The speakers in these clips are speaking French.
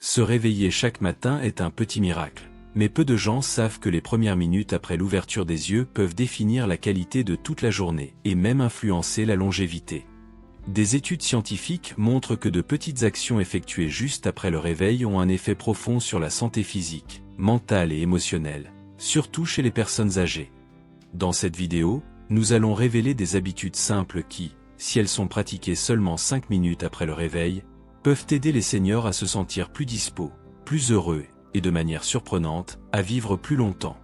Se réveiller chaque matin est un petit miracle. Mais peu de gens savent que les premières minutes après l'ouverture des yeux peuvent définir la qualité de toute la journée, et même influencer la longévité. Des études scientifiques montrent que de petites actions effectuées juste après le réveil ont un effet profond sur la santé physique, mentale et émotionnelle, surtout chez les personnes âgées. Dans cette vidéo, nous allons révéler des habitudes simples qui, si elles sont pratiquées seulement 5 minutes après le réveil, peuvent aider les seniors à se sentir plus dispos, plus heureux, et de manière surprenante, à vivre plus longtemps.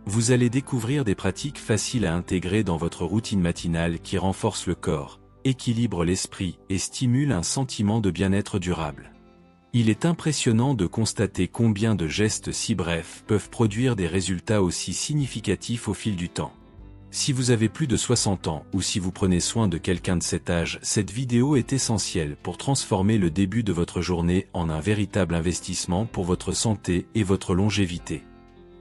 Vous allez découvrir des pratiques faciles à intégrer dans votre routine matinale qui renforcent le corps, équilibrent l'esprit et stimulent un sentiment de bien-être durable. Il est impressionnant de constater combien de gestes si brefs peuvent produire des résultats aussi significatifs au fil du temps. Si vous avez plus de 60 ans ou si vous prenez soin de quelqu'un de cet âge, cette vidéo est essentielle pour transformer le début de votre journée en un véritable investissement pour votre santé et votre longévité.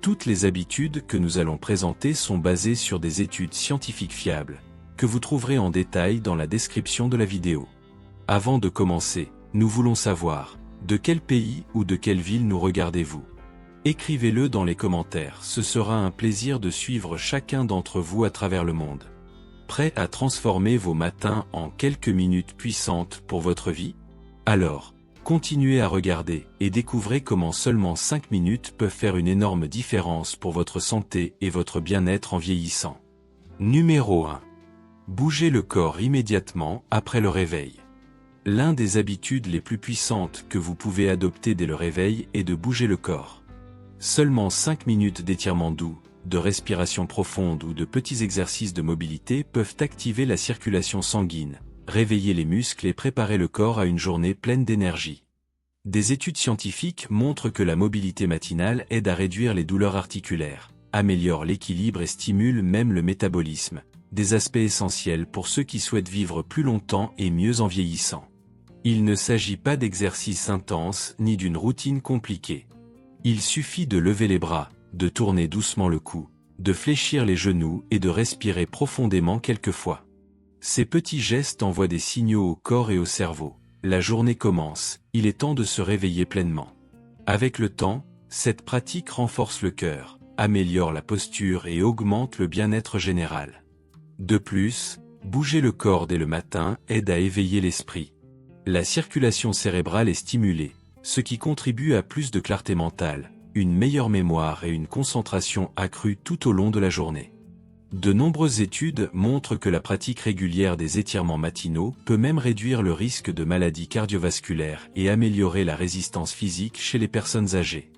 Toutes les habitudes que nous allons présenter sont basées sur des études scientifiques fiables, que vous trouverez en détail dans la description de la vidéo. Avant de commencer, nous voulons savoir, de quel pays ou de quelle ville nous regardez-vous ? Écrivez-le dans les commentaires, ce sera un plaisir de suivre chacun d'entre vous à travers le monde. Prêt à transformer vos matins en quelques minutes puissantes pour votre vie ? Alors, continuez à regarder et découvrez comment seulement 5 minutes peuvent faire une énorme différence pour votre santé et votre bien-être en vieillissant. Numéro 1. Bougez le corps immédiatement après le réveil. L'une des habitudes les plus puissantes que vous pouvez adopter dès le réveil est de bouger le corps. Seulement 5 minutes d'étirement doux, de respiration profonde ou de petits exercices de mobilité peuvent activer la circulation sanguine, réveiller les muscles et préparer le corps à une journée pleine d'énergie. Des études scientifiques montrent que la mobilité matinale aide à réduire les douleurs articulaires, améliore l'équilibre et stimule même le métabolisme, des aspects essentiels pour ceux qui souhaitent vivre plus longtemps et mieux en vieillissant. Il ne s'agit pas d'exercices intenses ni d'une routine compliquée. Il suffit de lever les bras, de tourner doucement le cou, de fléchir les genoux et de respirer profondément quelques fois. Ces petits gestes envoient des signaux au corps et au cerveau. La journée commence, il est temps de se réveiller pleinement. Avec le temps, cette pratique renforce le cœur, améliore la posture et augmente le bien-être général. De plus, bouger le corps dès le matin aide à éveiller l'esprit. La circulation cérébrale est stimulée, ce qui contribue à plus de clarté mentale, une meilleure mémoire et une concentration accrue tout au long de la journée. De nombreuses études montrent que la pratique régulière des étirements matinaux peut même réduire le risque de maladies cardiovasculaires et améliorer la résistance physique chez les personnes âgées.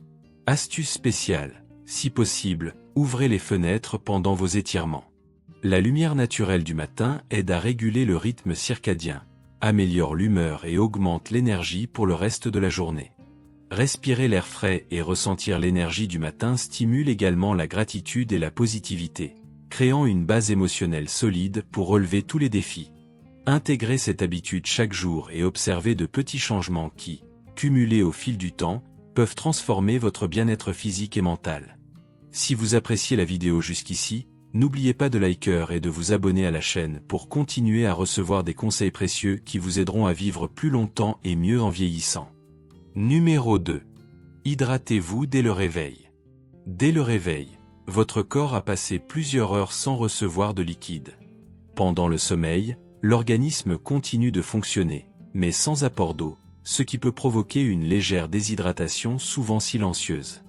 Astuce spéciale, si possible, ouvrez les fenêtres pendant vos étirements. La lumière naturelle du matin aide à réguler le rythme circadien, améliore l'humeur et augmente l'énergie pour le reste de la journée. Respirer l'air frais et ressentir l'énergie du matin stimule également la gratitude et la positivité, créant une base émotionnelle solide pour relever tous les défis. Intégrez cette habitude chaque jour et observez de petits changements qui, cumulés au fil du temps, peuvent transformer votre bien-être physique et mental. Si vous appréciez la vidéo jusqu'ici, n'oubliez pas de liker et de vous abonner à la chaîne pour continuer à recevoir des conseils précieux qui vous aideront à vivre plus longtemps et mieux en vieillissant. Numéro 2. Hydratez-vous dès le réveil. Dès le réveil, votre corps a passé plusieurs heures sans recevoir de liquide. Pendant le sommeil, l'organisme continue de fonctionner, mais sans apport d'eau, ce qui peut provoquer une légère déshydratation souvent silencieuse.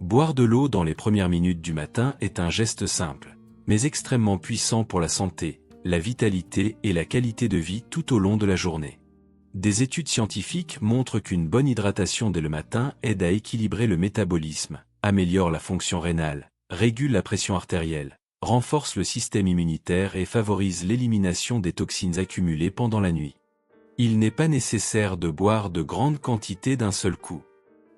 Boire de l'eau dans les premières minutes du matin est un geste simple, mais extrêmement puissant pour la santé, la vitalité et la qualité de vie tout au long de la journée. Des études scientifiques montrent qu'une bonne hydratation dès le matin aide à équilibrer le métabolisme, améliore la fonction rénale, régule la pression artérielle, renforce le système immunitaire et favorise l'élimination des toxines accumulées pendant la nuit. Il n'est pas nécessaire de boire de grandes quantités d'un seul coup.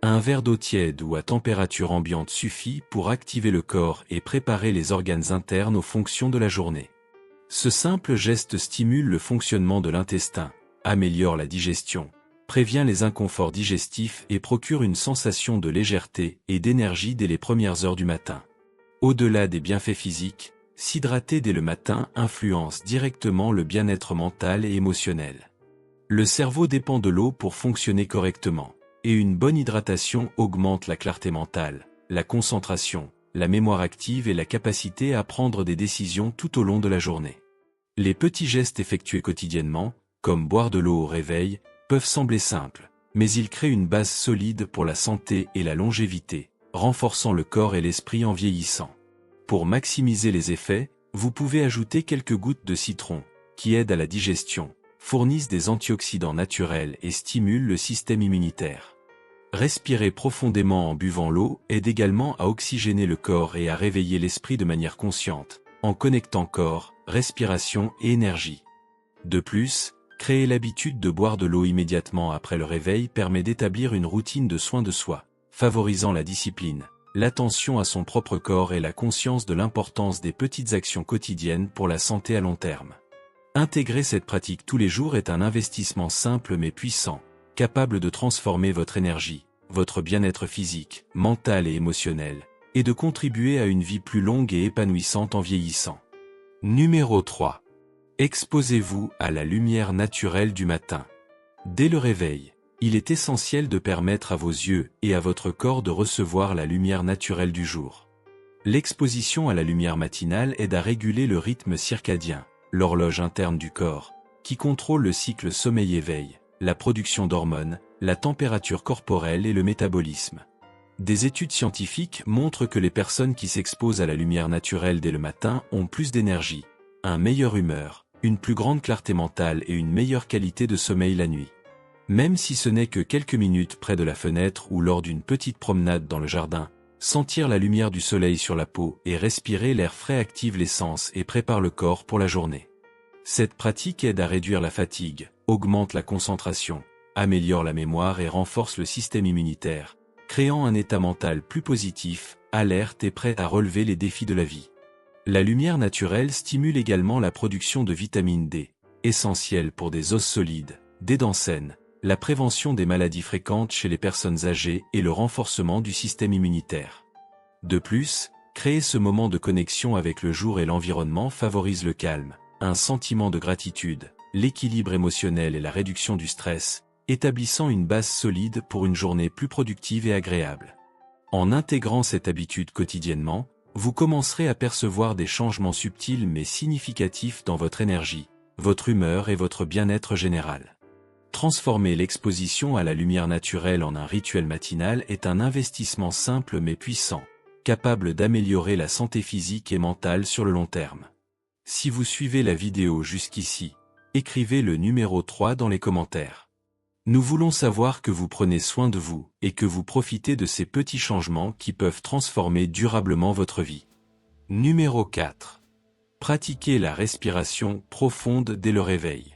Un verre d'eau tiède ou à température ambiante suffit pour activer le corps et préparer les organes internes aux fonctions de la journée. Ce simple geste stimule le fonctionnement de l'intestin, améliore la digestion, prévient les inconforts digestifs et procure une sensation de légèreté et d'énergie dès les premières heures du matin. Au-delà des bienfaits physiques, s'hydrater dès le matin influence directement le bien-être mental et émotionnel. Le cerveau dépend de l'eau pour fonctionner correctement. et une bonne hydratation augmente la clarté mentale, la concentration, la mémoire active et la capacité à prendre des décisions tout au long de la journée. Les petits gestes effectués quotidiennement, comme boire de l'eau au réveil, peuvent sembler simples, mais ils créent une base solide pour la santé et la longévité, renforçant le corps et l'esprit en vieillissant. Pour maximiser les effets, vous pouvez ajouter quelques gouttes de citron, qui aident à la digestion, fournissent des antioxydants naturels et stimulent le système immunitaire. Respirer profondément en buvant l'eau aide également à oxygéner le corps et à réveiller l'esprit de manière consciente, en connectant corps, respiration et énergie. De plus, créer l'habitude de boire de l'eau immédiatement après le réveil permet d'établir une routine de soins de soi, favorisant la discipline, l'attention à son propre corps et la conscience de l'importance des petites actions quotidiennes pour la santé à long terme. Intégrer cette pratique tous les jours est un investissement simple mais puissant, capable de transformer votre énergie, votre bien-être physique, mental et émotionnel, et de contribuer à une vie plus longue et épanouissante en vieillissant. Numéro 3. Exposez-vous à la lumière naturelle du matin. Dès le réveil, il est essentiel de permettre à vos yeux et à votre corps de recevoir la lumière naturelle du jour. L'exposition à la lumière matinale aide à réguler le rythme circadien, l'horloge interne du corps, qui contrôle le cycle sommeil-éveil, la production d'hormones, la température corporelle et le métabolisme. Des études scientifiques montrent que les personnes qui s'exposent à la lumière naturelle dès le matin ont plus d'énergie, une meilleure humeur, une plus grande clarté mentale et une meilleure qualité de sommeil la nuit. Même si ce n'est que quelques minutes près de la fenêtre ou lors d'une petite promenade dans le jardin, sentir la lumière du soleil sur la peau et respirer l'air frais active les sens et prépare le corps pour la journée. Cette pratique aide à réduire la fatigue, augmente la concentration, améliore la mémoire et renforce le système immunitaire, créant un état mental plus positif, alerte et prêt à relever les défis de la vie. La lumière naturelle stimule également la production de vitamine D, essentielle pour des os solides, des dents saines, la prévention des maladies fréquentes chez les personnes âgées et le renforcement du système immunitaire. De plus, créer ce moment de connexion avec le jour et l'environnement favorise le calme, un sentiment de gratitude, l'équilibre émotionnel et la réduction du stress, établissant une base solide pour une journée plus productive et agréable. En intégrant cette habitude quotidiennement, vous commencerez à percevoir des changements subtils mais significatifs dans votre énergie, votre humeur et votre bien-être général. Transformer l'exposition à la lumière naturelle en un rituel matinal est un investissement simple mais puissant, capable d'améliorer la santé physique et mentale sur le long terme. Si vous suivez la vidéo jusqu'ici, écrivez le numéro 3 dans les commentaires. Nous voulons savoir que vous prenez soin de vous et que vous profitez de ces petits changements qui peuvent transformer durablement votre vie. Numéro 4. Pratiquez la respiration profonde dès le réveil.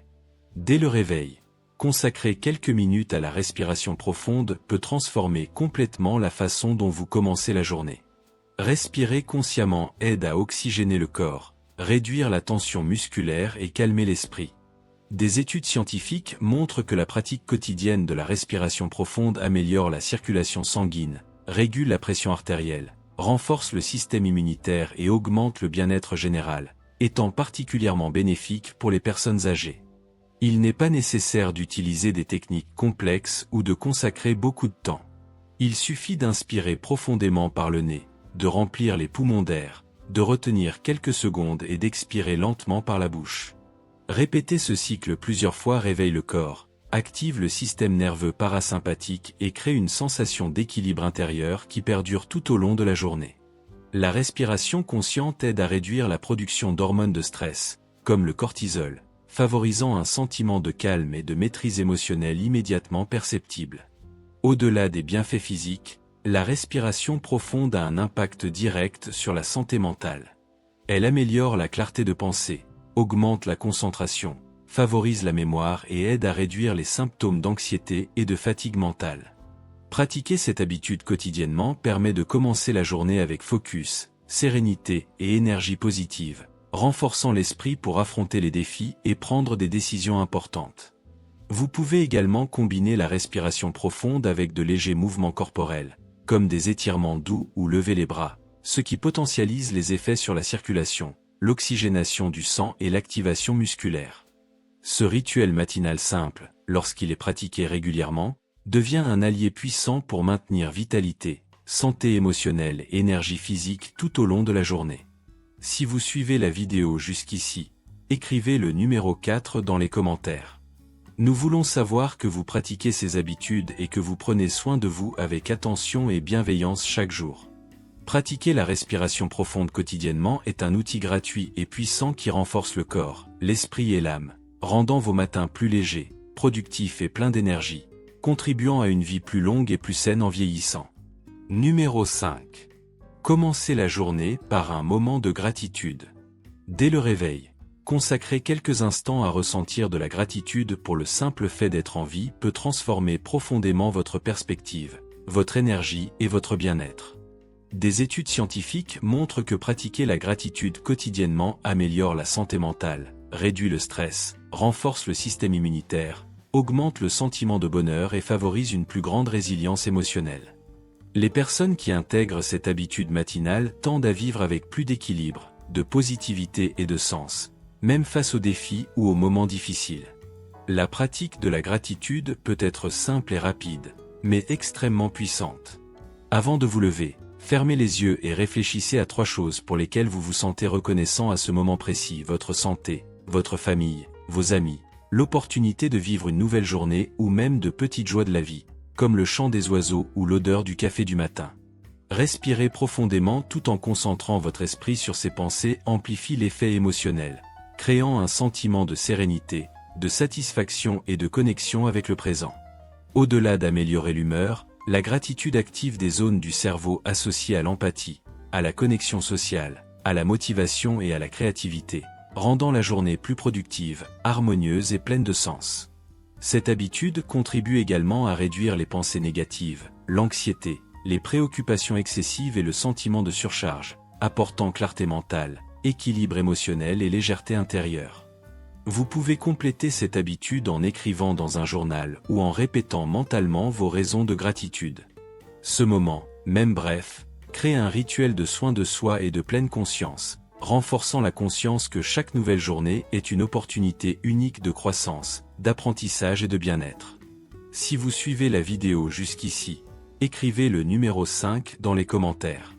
Dès le réveil, consacrer quelques minutes à la respiration profonde peut transformer complètement la façon dont vous commencez la journée. Respirer consciemment aide à oxygéner le corps, réduire la tension musculaire et calmer l'esprit. Des études scientifiques montrent que la pratique quotidienne de la respiration profonde améliore la circulation sanguine, régule la pression artérielle, renforce le système immunitaire et augmente le bien-être général, étant particulièrement bénéfique pour les personnes âgées. Il n'est pas nécessaire d'utiliser des techniques complexes ou de consacrer beaucoup de temps. Il suffit d'inspirer profondément par le nez, de remplir les poumons d'air, de retenir quelques secondes et d'expirer lentement par la bouche. Répéter ce cycle plusieurs fois réveille le corps, active le système nerveux parasympathique et crée une sensation d'équilibre intérieur qui perdure tout au long de la journée. La respiration consciente aide à réduire la production d'hormones de stress, comme le cortisol, favorisant un sentiment de calme et de maîtrise émotionnelle immédiatement perceptible. Au-delà des bienfaits physiques, la respiration profonde a un impact direct sur la santé mentale. Elle améliore la clarté de pensée, augmente la concentration, favorise la mémoire et aide à réduire les symptômes d'anxiété et de fatigue mentale. Pratiquer cette habitude quotidiennement permet de commencer la journée avec focus, sérénité et énergie positive, renforçant l'esprit pour affronter les défis et prendre des décisions importantes. Vous pouvez également combiner la respiration profonde avec de légers mouvements corporels, comme des étirements doux ou lever les bras, ce qui potentialise les effets sur la circulation, l'oxygénation du sang et l'activation musculaire. Ce rituel matinal simple, lorsqu'il est pratiqué régulièrement, devient un allié puissant pour maintenir vitalité, santé émotionnelle et énergie physique tout au long de la journée. Si vous suivez la vidéo jusqu'ici, écrivez le numéro 4 dans les commentaires. Nous voulons savoir que vous pratiquez ces habitudes et que vous prenez soin de vous avec attention et bienveillance chaque jour. Pratiquer la respiration profonde quotidiennement est un outil gratuit et puissant qui renforce le corps, l'esprit et l'âme, rendant vos matins plus légers, productifs et pleins d'énergie, contribuant à une vie plus longue et plus saine en vieillissant. Numéro 5. Commencez la journée par un moment de gratitude. Dès le réveil, consacrer quelques instants à ressentir de la gratitude pour le simple fait d'être en vie peut transformer profondément votre perspective, votre énergie et votre bien-être. Des études scientifiques montrent que pratiquer la gratitude quotidiennement améliore la santé mentale, réduit le stress, renforce le système immunitaire, augmente le sentiment de bonheur et favorise une plus grande résilience émotionnelle. Les personnes qui intègrent cette habitude matinale tendent à vivre avec plus d'équilibre, de positivité et de sens, même face aux défis ou aux moments difficiles. La pratique de la gratitude peut être simple et rapide, mais extrêmement puissante. Avant de vous lever, fermez les yeux et réfléchissez à 3 choses pour lesquelles vous vous sentez reconnaissant à ce moment précis: votre santé, votre famille, vos amis, l'opportunité de vivre une nouvelle journée ou même de petites joies de la vie, comme le chant des oiseaux ou l'odeur du café du matin. Respirez profondément tout en concentrant votre esprit sur ces pensées amplifie l'effet émotionnel, créant un sentiment de sérénité, de satisfaction et de connexion avec le présent. Au-delà d'améliorer l'humeur, la gratitude active des zones du cerveau associées à l'empathie, à la connexion sociale, à la motivation et à la créativité, rendant la journée plus productive, harmonieuse et pleine de sens. Cette habitude contribue également à réduire les pensées négatives, l'anxiété, les préoccupations excessives et le sentiment de surcharge, apportant clarté mentale, équilibre émotionnel et légèreté intérieure. Vous pouvez compléter cette habitude en écrivant dans un journal ou en répétant mentalement vos raisons de gratitude. Ce moment, même bref, crée un rituel de soin de soi et de pleine conscience, renforçant la conscience que chaque nouvelle journée est une opportunité unique de croissance, d'apprentissage et de bien-être. Si vous suivez la vidéo jusqu'ici, écrivez le numéro 5 dans les commentaires.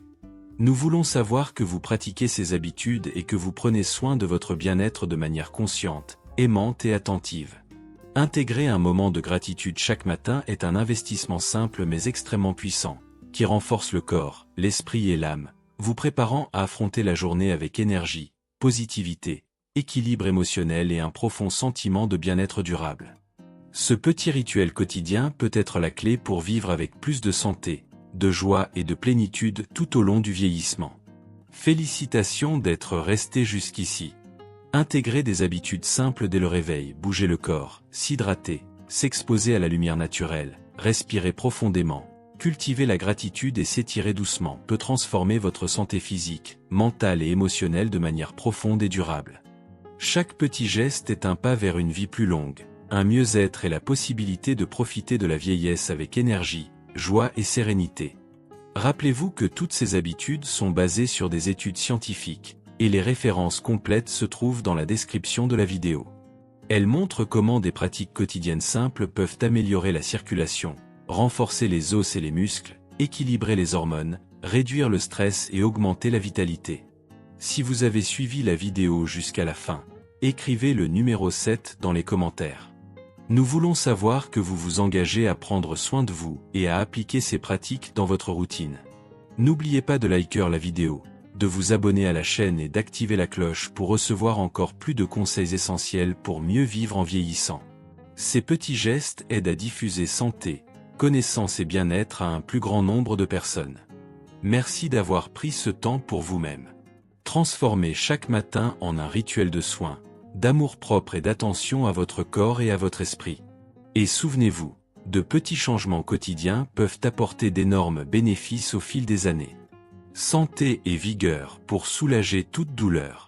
Nous voulons savoir que vous pratiquez ces habitudes et que vous prenez soin de votre bien-être de manière consciente, aimante et attentive. Intégrer un moment de gratitude chaque matin est un investissement simple mais extrêmement puissant, qui renforce le corps, l'esprit et l'âme, vous préparant à affronter la journée avec énergie, positivité, équilibre émotionnel et un profond sentiment de bien-être durable. Ce petit rituel quotidien peut être la clé pour vivre avec plus de santé, de joie et de plénitude tout au long du vieillissement. Félicitations d'être resté jusqu'ici. Intégrer des habitudes simples dès le réveil, bouger le corps, s'hydrater, s'exposer à la lumière naturelle, respirer profondément, cultiver la gratitude et s'étirer doucement peut transformer votre santé physique, mentale et émotionnelle de manière profonde et durable. Chaque petit geste est un pas vers une vie plus longue, un mieux-être et la possibilité de profiter de la vieillesse avec énergie, joie et sérénité. Rappelez-vous que toutes ces habitudes sont basées sur des études scientifiques, et les références complètes se trouvent dans la description de la vidéo. Elles montrent comment des pratiques quotidiennes simples peuvent améliorer la circulation, renforcer les os et les muscles, équilibrer les hormones, réduire le stress et augmenter la vitalité. Si vous avez suivi la vidéo jusqu'à la fin, écrivez le numéro 7 dans les commentaires. Nous voulons savoir que vous vous engagez à prendre soin de vous et à appliquer ces pratiques dans votre routine. N'oubliez pas de liker la vidéo, de vous abonner à la chaîne et d'activer la cloche pour recevoir encore plus de conseils essentiels pour mieux vivre en vieillissant. Ces petits gestes aident à diffuser santé, connaissance et bien-être à un plus grand nombre de personnes. Merci d'avoir pris ce temps pour vous-même. Transformez chaque matin en un rituel de soin, d'amour-propre et d'attention à votre corps et à votre esprit. Et souvenez-vous, de petits changements quotidiens peuvent apporter d'énormes bénéfices au fil des années. Santé et vigueur pour soulager toute douleur.